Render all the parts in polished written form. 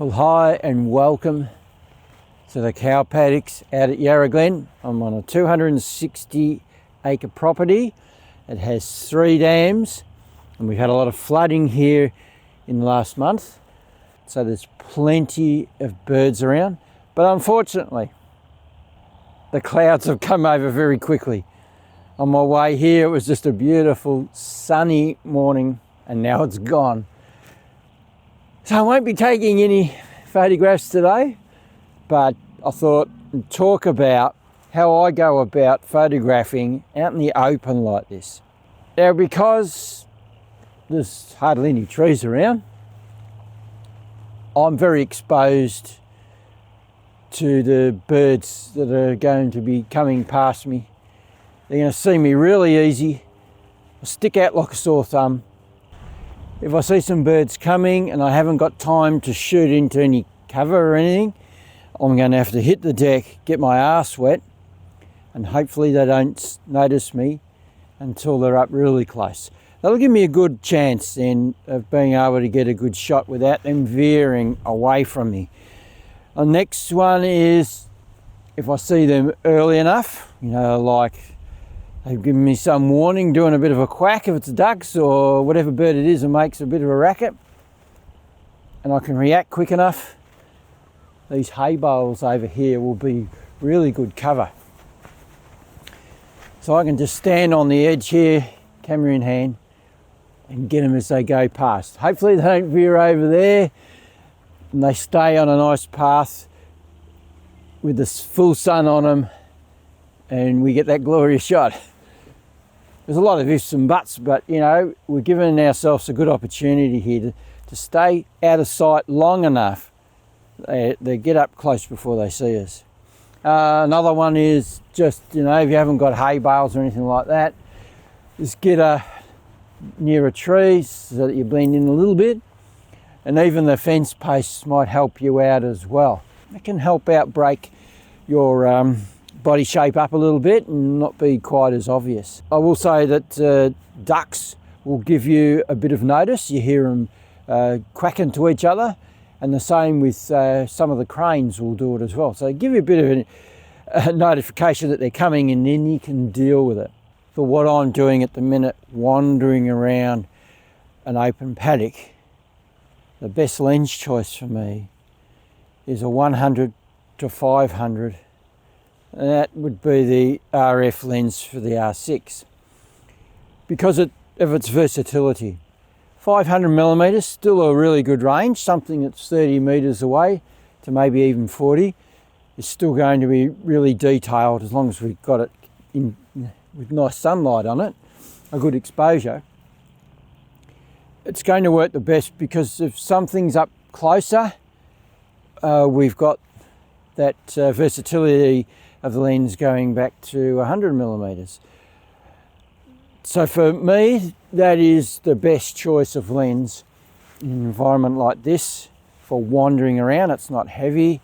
Well, hi and welcome to the cow paddocks out at Yarra Glen. I'm on a 260 acre property. It has 3 dams and we've had a lot of flooding here in the last month. So there's plenty of birds around. But unfortunately, the clouds have come over very quickly. On my way here, it was just a beautiful sunny morning and now it's gone. So I won't be taking any photographs today, but I thought I'd talk about how I go about photographing out in the open like this. Now, because there's hardly any trees around, I'm very exposed to the birds that are going to be coming past me. They're going to see me really easy. I'll stick out like a sore thumb. If I see some birds coming and I haven't got time to shoot into any cover or anything, I'm going to have to hit the deck, get my arse wet, and hopefully they don't notice me until they're up really close. That'll give me a good chance then of being able to get a good shot without them veering away from me. The next one is if I see them early enough, like they've given me some warning, doing a bit of a quack if it's ducks or whatever bird it is and makes a bit of a racket, and I can react quick enough. These hay bales over here will be really good cover. So I can just stand on the edge here, camera in hand, and get them as they go past. Hopefully they don't veer over there and they stay on a nice path with the full sun on them and we get that glorious shot. There's a lot of ifs and buts, but we're giving ourselves a good opportunity here to stay out of sight long enough. They get up close before they see us. Another one is just, if you haven't got hay bales or anything like that, just get near a tree so that you blend in a little bit. And even the fence posts might help you out as well. It can help out break your body shape up a little bit and not be quite as obvious. I will say that ducks will give you a bit of notice. You hear them quacking to each other, and the same with some of the cranes will do it as well. So give you a bit of a notification that they're coming, and then you can deal with it. For what I'm doing at the minute, wandering around an open paddock, the best lens choice for me is a 100 to 500. And that would be the RF lens for the R6 because of its versatility. 500mm, still a really good range. Something that's 30 metres away to maybe even 40 is still going to be really detailed as long as we've got it in with nice sunlight on it, a good exposure. It's going to work the best because if something's up closer, we've got that versatility of the lens going back to 100mm. So for me, that is the best choice of lens in an environment like this for wandering around. It's not heavy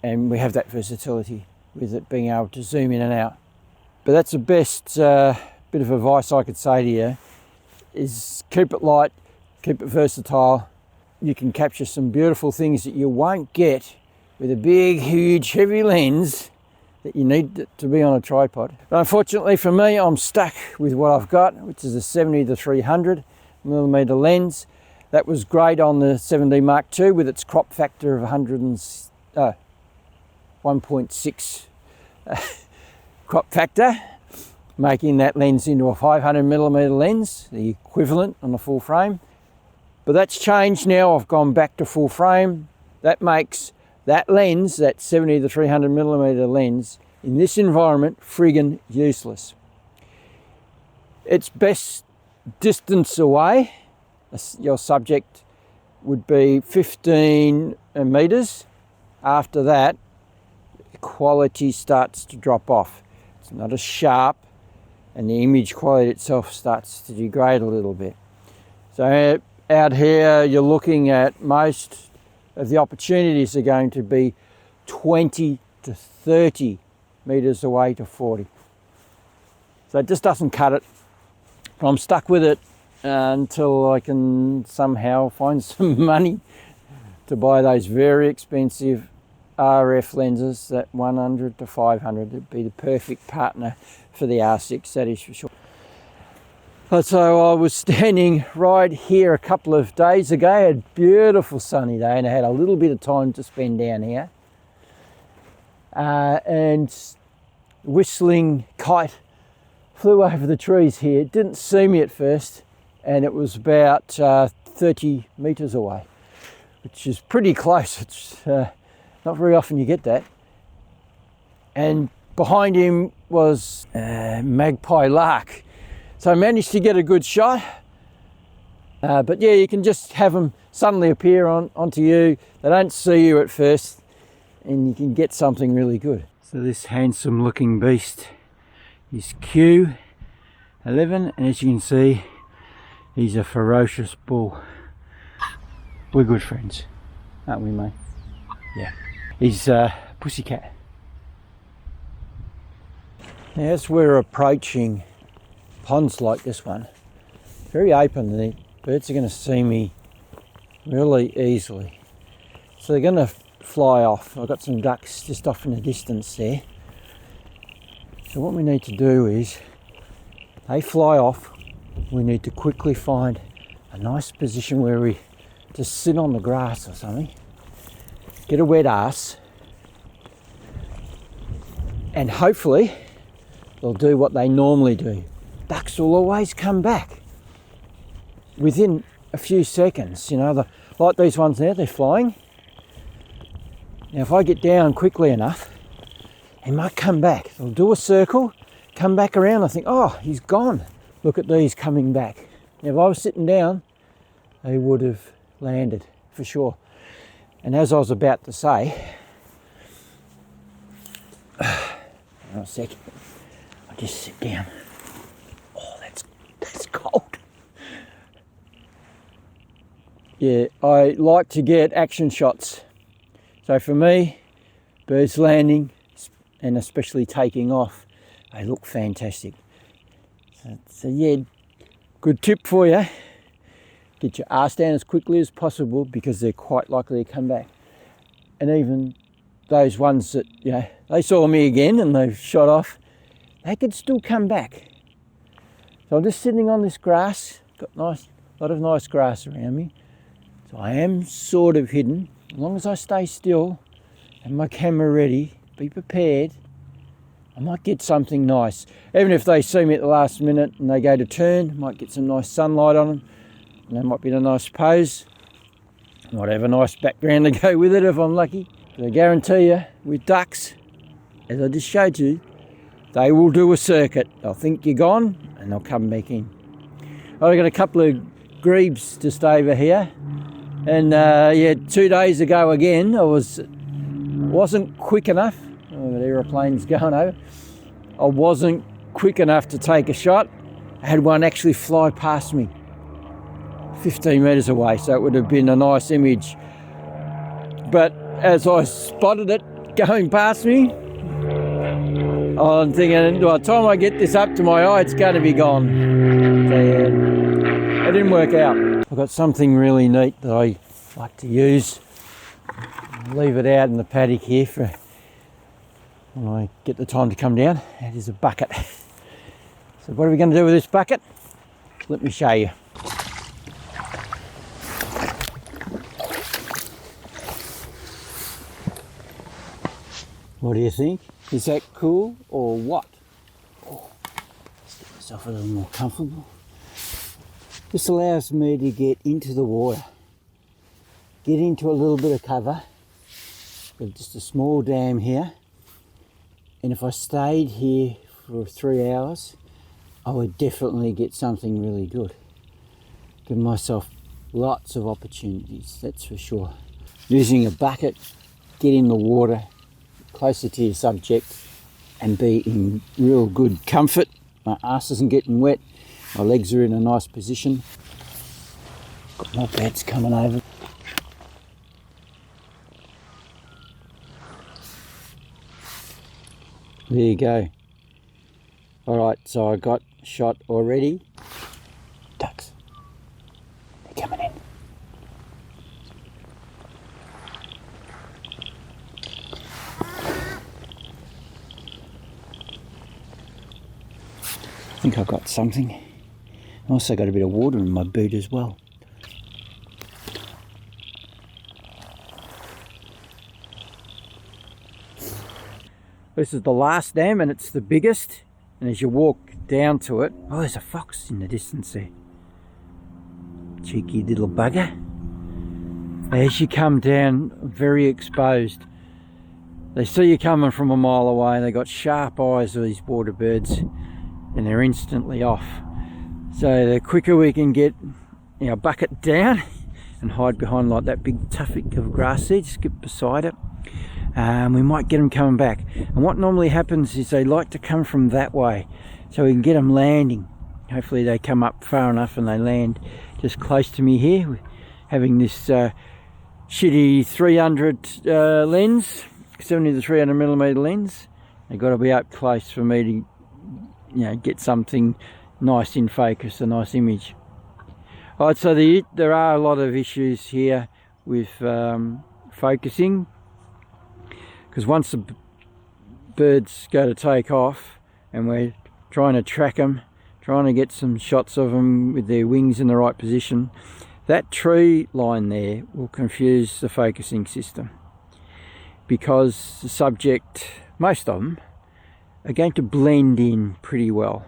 and we have that versatility with it being able to zoom in and out. But that's the best bit of advice I could say to you is keep it light, keep it versatile. You can capture some beautiful things that you won't get with a big, huge, heavy lens that you need to be on a tripod. But unfortunately for me, I'm stuck with what I've got, which is a 70 to 300mm lens. That was great on the 7D Mark II with its crop factor of 1.6 crop factor, making that lens into a 500mm lens, the equivalent on a full frame. But that's changed now. I've gone back to full frame. That makes that lens, that 70 to 300mm lens, in this environment, friggin' useless. Its best distance away, your subject would be 15 metres. After that, the quality starts to drop off. It's not as sharp, and the image quality itself starts to degrade a little bit. So out here, you're looking at most of the opportunities are going to be 20 to 30 metres away to 40. So it just doesn't cut it. I'm stuck with it until I can somehow find some money to buy those very expensive RF lenses, that 100 to 500. It'd be the perfect partner for the R6, that is for sure. So I was standing right here a couple of days ago, a beautiful sunny day, and I had a little bit of time to spend down here. And whistling kite flew over the trees here. It didn't see me at first, and it was about 30 metres away, which is pretty close. It's not very often you get that. And behind him was a magpie lark. So I managed to get a good shot. But yeah, you can just have them suddenly appear onto you. They don't see you at first, and you can get something really good. So this handsome looking beast is Q11, and as you can see, he's a ferocious bull. We're good friends, aren't we, mate? Yeah. He's Pussycat. Now, as we're approaching ponds like this one, very open, the birds are going to see me really easily. So they're going to fly off. I've got some ducks just off in the distance there. So what we need to do is, they fly off, we need to quickly find a nice position where we just sit on the grass or something, get a wet ass, and hopefully they'll do what they normally do. Ducks will always come back within a few seconds. You know, like these ones there, they're flying. Now if I get down quickly enough, he might come back. They'll do a circle, come back around. I think, oh, he's gone. Look at these coming back. Now if I was sitting down, they would have landed for sure. And as I was about to say, hang on a sec, I'll just sit down. Oh, that's cold. Yeah, I like to get action shots. So for me, birds landing and especially taking off, they look fantastic. So yeah, good tip for you. Get your arse down as quickly as possible because they're quite likely to come back. And even those ones that, you know, they saw me again and they've shot off, they could still come back. So I'm just sitting on this grass, got a lot of nice grass around me. So I am sort of hidden. As long as I stay still and my camera ready, be prepared, I might get something nice. Even if they see me at the last minute and they go to turn, might get some nice sunlight on them. And that might be a nice pose. Might have a nice background to go with it if I'm lucky. But I guarantee you, with ducks, as I just showed you, they will do a circuit. They'll think you're gone and they'll come back in. I've got a couple of grebes just over here. And yeah, 2 days ago again, I wasn't quick enough. Oh, the aeroplane's going over. I wasn't quick enough to take a shot. I had one actually fly past me 15 metres away, so it would have been a nice image. But as I spotted it going past me, I'm thinking, by the time I get this up to my eye, it's going to be gone. So, yeah, it didn't work out. I've got something really neat that I like to use. Leave it out in the paddock here for when I get the time to come down. It is a bucket. So what are we going to do with this bucket? Let me show you. What do you think? Is that cool or what? Oh, let's get myself a little more comfortable. This allows me to get into the water, get into a little bit of cover. Got just a small dam here, and if I stayed here for 3 hours, I would definitely get something really good. Give myself lots of opportunities, that's for sure. Using a bucket, get in the water, closer to your subject, and be in real good comfort. My ass isn't getting wet. My legs are in a nice position. Got more bats coming over. There you go. Alright, so I got a shot already. Ducks. They're coming in. think I got something. I also got a bit of water in my boot as well. This is the last dam and it's the biggest, and as you walk down to it, oh, there's a fox in the distance there. Cheeky little bugger. As you come down, very exposed. They see you coming from a mile away. They got sharp eyes of these water birds, and they're instantly off. So the quicker we can get our bucket down and hide behind like that big tuffet of grass seed, skip beside it, we might get them coming back. And what normally happens is they like to come from that way, so we can get them landing. Hopefully they come up far enough and they land just close to me here, having this shitty 300 lens, 70 to 300 millimeter lens. They've got to be up close for me to, you know, get something nice in focus, a nice image. Alright, so there are a lot of issues here with focusing, because once the birds go to take off and we're trying to track them, trying to get some shots of them with their wings in the right position, that tree line there will confuse the focusing system, because the subject, most of them, are going to blend in pretty well.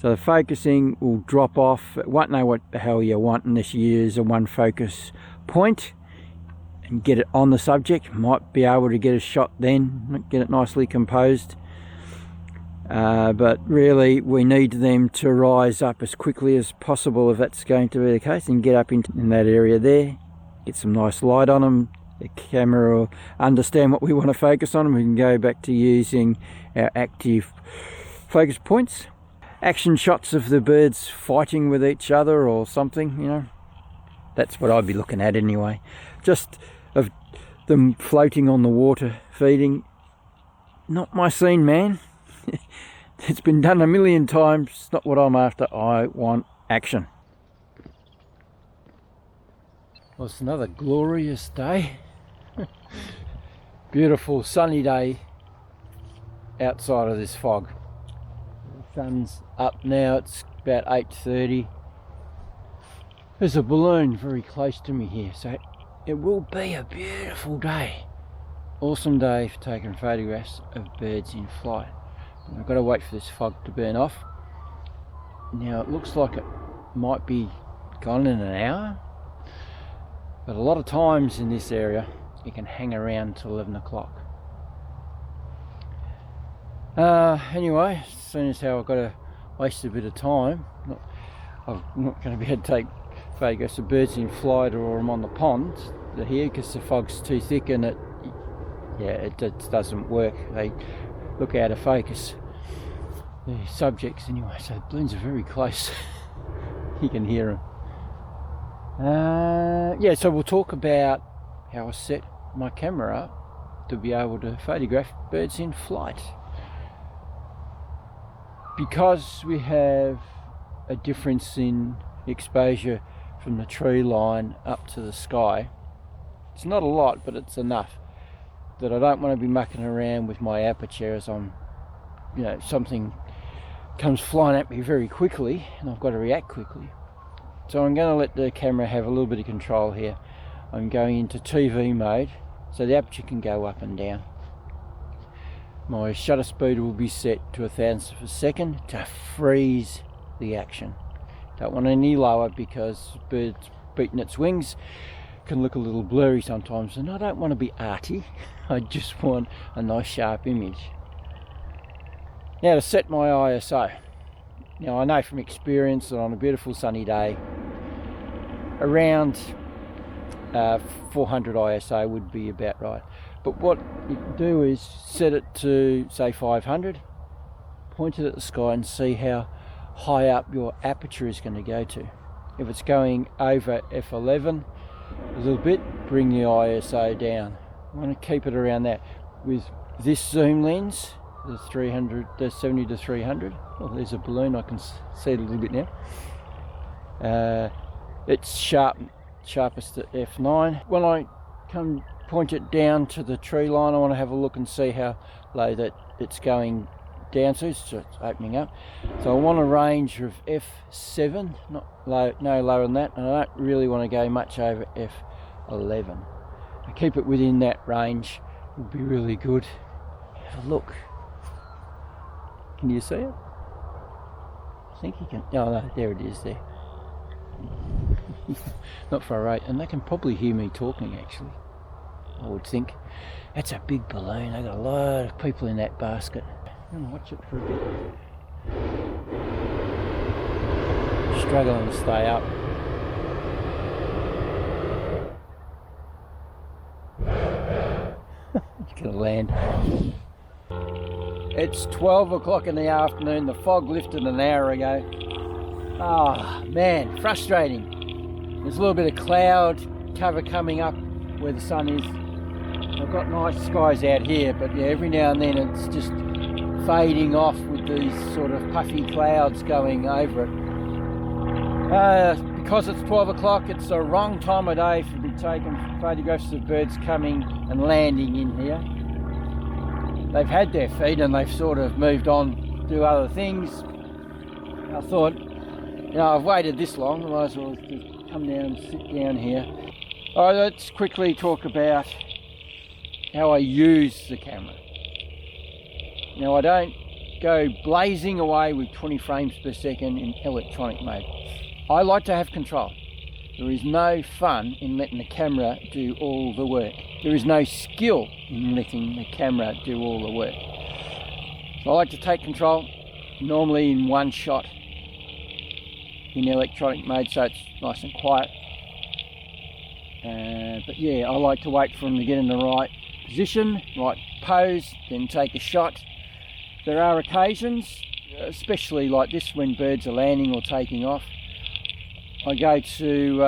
So the focusing will drop off. It won't know what the hell you want unless you use a one focus point and get it on the subject. Might be able to get a shot then, get it nicely composed. But really we need them to rise up as quickly as possible if that's going to be the case, and get up in that area there, get some nice light on them. The camera will understand what we want to focus on, and we can go back to using our active focus points. Action shots of the birds fighting with each other or something, you know, that's what I'd be looking at anyway. Just of them floating on the water feeding, not my scene, man. It's been done a million times. It's not what I'm after. I want action. Well, it's another glorious day. Beautiful sunny day outside of this fog. The sun's up now. It's about 8:30. There's a balloon very close to me here, so it will be a beautiful day. Awesome day for taking photographs of birds in flight. I've got to wait for this fog to burn off. Now it looks like it might be gone in an hour, but a lot of times in this area it can hang around till 11 o'clock. Anyway, seeing as how I've got to waste a bit of time, I'm not going to be able to take photographs of birds in flight or I'm on the pond here because the fog's too thick and it doesn't work. They look out of focus, the subjects anyway, so the balloons are very close. You can hear them. Yeah, so we'll talk about how I set my camera up to be able to photograph birds in flight. Because we have a difference in exposure from the tree line up to the sky, it's not a lot, but it's enough that I don't want to be mucking around with my aperture as I'm, you know, something comes flying at me very quickly and I've got to react quickly. So I'm going to let the camera have a little bit of control here. I'm going into TV mode so the aperture can go up and down. My shutter speed will be set to 1,000th of a second to freeze the action. Don't want any lower because birds beating its wings can look a little blurry sometimes, and I don't want to be arty. I just want a nice sharp image. Now to set my ISO. Now I know from experience that on a beautiful sunny day around 400 ISO would be about right. But what you can do is set it to say 500, point it at the sky and see how high up your aperture is going to go to. If it's going over f11 a little bit, bring the ISO down. I want to keep it around that. With this zoom lens, the 70 to 300, oh, there's a balloon, I can see it a little bit now. It's sharpest at f9. When I come point it down to the tree line, I want to have a look and see how low that it's going down to, so it's opening up. So I want a range of f7, not low, no lower than that, and I don't really want to go much over f11. I keep it within that range would be really good. Have a look. Can you see it? I think you can. Oh no, there it is there. Not far away, and they can probably hear me talking actually, I would think. That's a big balloon. They've got a lot of people in that basket. I'm going to watch it for a bit. Struggling to stay up. It's going to land. It's 12 o'clock in the afternoon. The fog lifted an hour ago. Ah, man, frustrating. There's a little bit of cloud cover coming up where the sun is. I've got nice skies out here, but yeah, every now and then it's just fading off with these sort of puffy clouds going over it. Because it's 12 o'clock, it's the wrong time of day to be taking photographs of birds coming and landing in here. They've had their feed and they've sort of moved on to do other things. I thought, you know, I've waited this long, I might as well just come down and sit down here. All right, let's quickly talk about how I use the camera. Now, I don't go blazing away with 20 frames per second in electronic mode. I like to have control. There is no fun in letting the camera do all the work. There is no skill in letting the camera do all the work. So I like to take control, normally in one shot in electronic mode, so it's nice and quiet. But yeah, I like to wait for them to get in the right position, right pose, then take a shot. There are occasions, especially like this, when birds are landing or taking off, I go to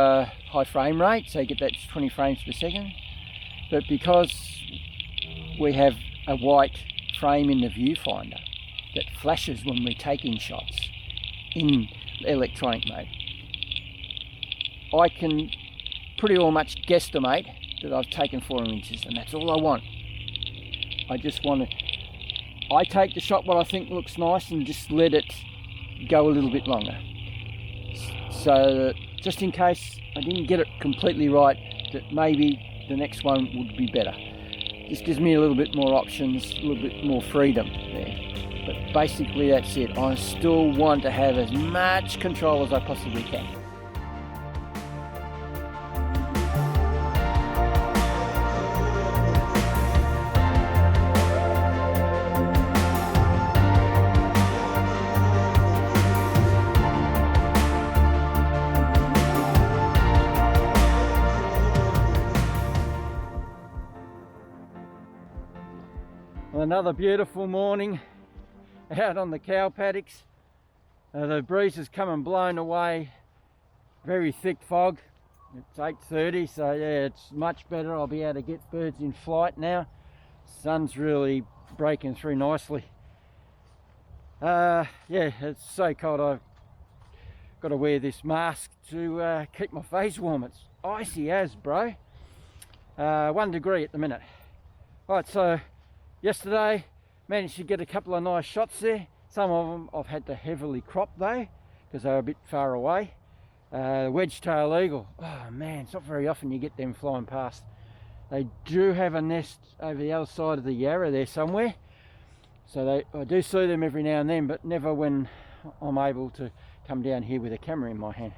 high frame rate, so you get that 20 frames per second. But because we have a white frame in the viewfinder that flashes when we're taking shots in electronic mode, I can pretty well much guesstimate that I've taken 4 images, and that's all I want. I just want to, I take the shot what I think looks nice and just let it go a little bit longer. So that just in case I didn't get it completely right, that maybe the next one would be better. This gives me a little bit more options, a little bit more freedom there. But basically that's it. I still want to have as much control as I possibly can. Another beautiful morning out on the cow paddocks. The breeze is come and blown away, very thick fog. It's 8:30, so yeah, it's much better. I'll be able to get birds in flight now. Sun's really breaking through nicely. Yeah, it's so cold I've got to wear this mask to keep my face warm. It's icy as, bro. 1 degree at the minute. Right, so yesterday managed to get a couple of nice shots there. Some of them I've had to heavily crop though, because they're a bit far away. Wedge-tail eagle, oh man, it's not very often you get them flying past. They do have a nest over the other side of the Yarra there somewhere, so I do see them every now and then, but never when I'm able to come down here with a camera in my hand.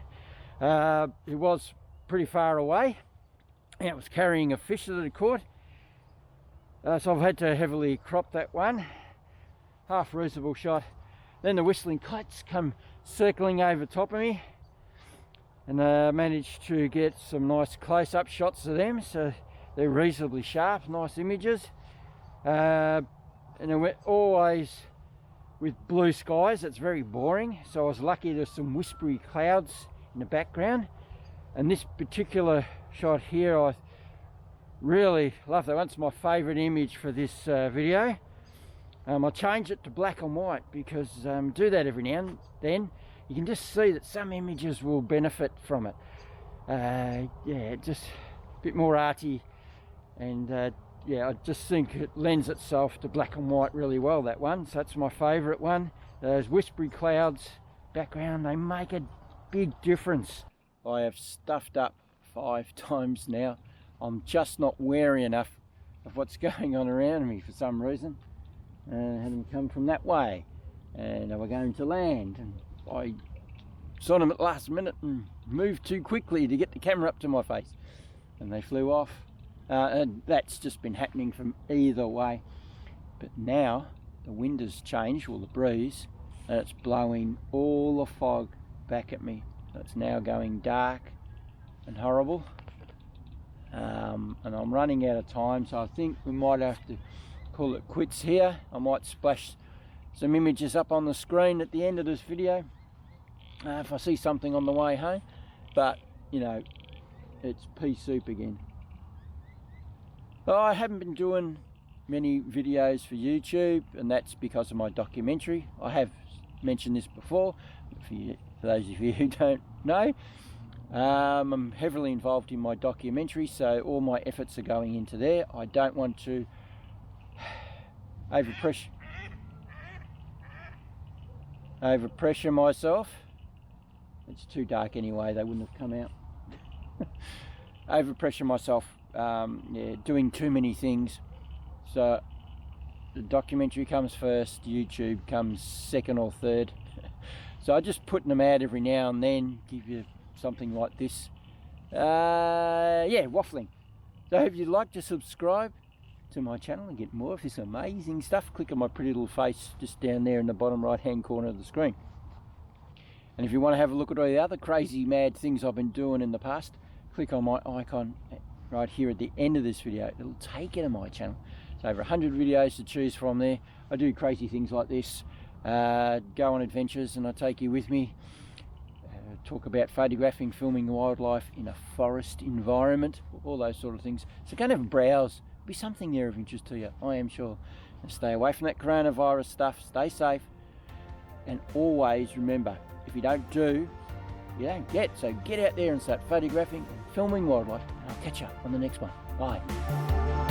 It was pretty far away, and it was carrying a fish that it caught. So I've had to heavily crop that one. Half reasonable shot. Then the whistling kites come circling over top of me, and I managed to get some nice close-up shots of them, so they're reasonably sharp, nice images. And it went always with blue skies. It's very boring, so I was lucky there's some whispery clouds in the background. And this particular shot here, I really love that one. It's my favourite image for this video. I change it to black and white because do that every now and then. You can just see that some images will benefit from it. Yeah, just a bit more arty and yeah, I just think it lends itself to black and white really well, that one. So that's my favourite one. Those whispery clouds background, they make a big difference. I have stuffed up 5 times now. I'm just not wary enough of what's going on around me for some reason. And had them come from that way, and they were going to land, and I saw them at last minute and moved too quickly to get the camera up to my face, and they flew off. And that's just been happening from either way. But now the wind has changed, or the breeze, and it's blowing all the fog back at me. It's now going dark and horrible, and I'm running out of time, so I think we might have to call it quits here. I might splash some images up on the screen at the end of this video if I see something on the way home, but you know, it's pea soup again. I haven't been doing many videos for YouTube, and that's because of my documentary. I have mentioned this before, for those of you who don't know. I'm heavily involved in my documentary, so all my efforts are going into there. I don't want to overpressure myself. It's too dark anyway, they wouldn't have come out. Overpressure myself, yeah, doing too many things. So the documentary comes first, YouTube comes second or third. So I just putting them out every now and then, give you something like this. Yeah, waffling. So if you'd like to subscribe to my channel and get more of this amazing stuff, click on my pretty little face just down there in the bottom right hand corner of the screen. And if you want to have a look at all the other crazy mad things I've been doing in the past, click on my icon right here at the end of this video. It'll take you to my channel. It's over 100 videos to choose from there. I do crazy things like this, go on adventures, and I take you with me. Talk about photographing, filming wildlife in a forest environment, all those sort of things. So go and have a browse. There'll be something there of interest to you, I am sure. And stay away from that coronavirus stuff, stay safe, and always remember, if you don't do, you don't get. So get out there and start photographing and filming wildlife, and I'll catch you on the next one. Bye.